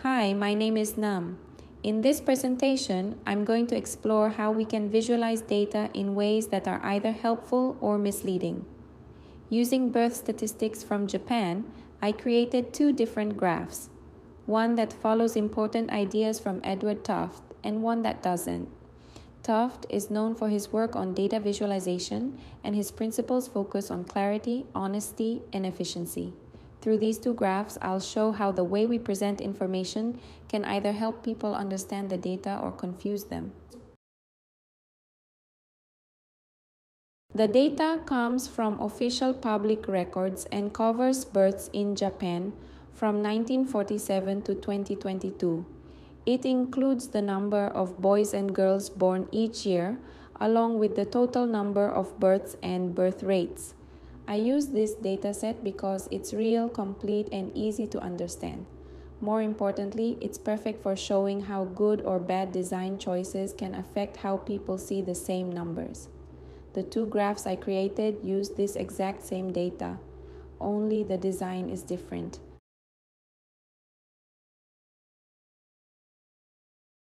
Hi, my name is Nam. In this presentation, I'm going to explore how we can visualize data in ways that are either helpful or misleading. Using birth statistics from Japan, I created two different graphs, one that follows important ideas from Edward Tufte and one that doesn't. Tufte is known for his work on data visualization, and his principles focus on clarity, honesty, and efficiency. Through these two graphs, I'll show how the way we present information can either help people understand the data or confuse them. The data comes from official public records and covers births in Japan from 1947 to 2022. It includes the number of boys and girls born each year, along with the total number of births and birth rates. I use this dataset because it's real, complete, and easy to understand. More importantly, it's perfect for showing how good or bad design choices can affect how people see the same numbers. The two graphs I created use this exact same data, only the design is different.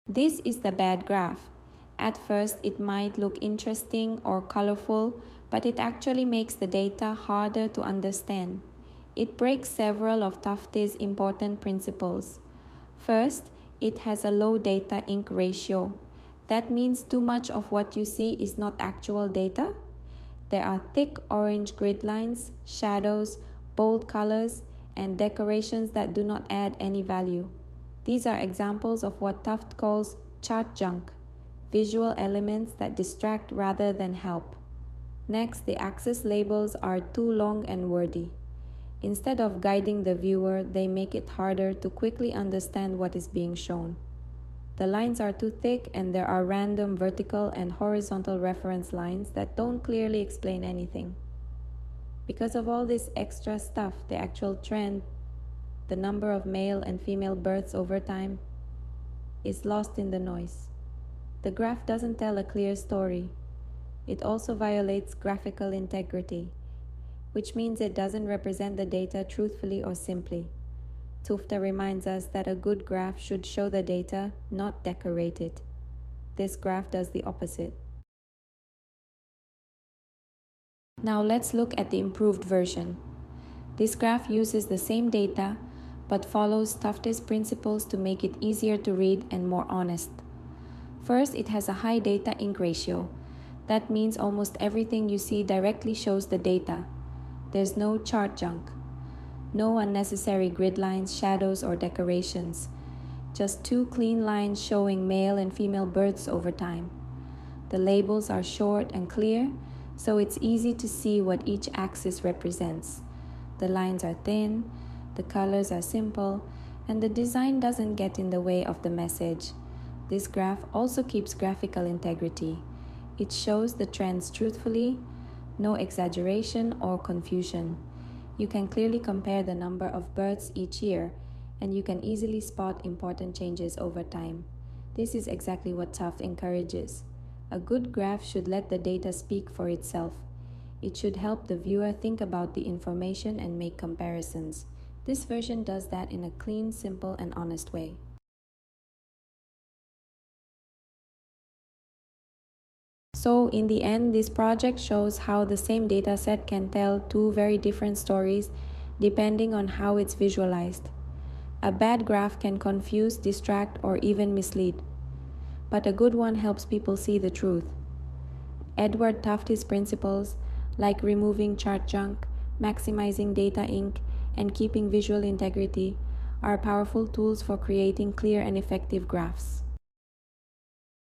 This is the bad graph. At first, it might look interesting or colorful, but it actually makes the data harder to understand. It breaks several of Tufte's important principles. First, it has a low data ink ratio. That means too much of what you see is not actual data. There are thick orange grid lines, shadows, bold colors, and decorations that do not add any value. These are examples of what Tufte calls chart junk, visual elements that distract rather than help. Next, the axis labels are too long and wordy. Instead of guiding the viewer, they make it harder to quickly understand what is being shown. The lines are too thick, and there are random vertical and horizontal reference lines that don't clearly explain anything. Because of all this extra stuff, the actual trend, the number of male and female births over time, is lost in the noise. The graph doesn't tell a clear story. It also violates graphical integrity, which means it doesn't represent the data truthfully or simply. Tufte reminds us that a good graph should show the data, not decorate it. This graph does the opposite. Now let's look at the improved version. This graph uses the same data, but follows Tufte's principles to make it easier to read and more honest. First, it has a high data ink ratio. That means almost everything you see directly shows the data. There's no chart junk, no unnecessary grid lines, shadows, or decorations. Just two clean lines showing male and female births over time. The labels are short and clear, so it's easy to see what each axis represents. The lines are thin, the colors are simple, and the design doesn't get in the way of the message. This graph also keeps graphical integrity. It shows the trends truthfully, no exaggeration or confusion. You can clearly compare the number of births each year, and you can easily spot important changes over time. This is exactly what Tufte encourages. A good graph should let the data speak for itself. It should help the viewer think about the information and make comparisons. This version does that in a clean, simple, and honest way. So in the end, this project shows how the same dataset can tell two very different stories depending on how it's visualized. A bad graph can confuse, distract, or even mislead, but a good one helps people see the truth. Edward Tufte's principles, like removing chart junk, maximizing data ink, and keeping visual integrity, are powerful tools for creating clear and effective graphs.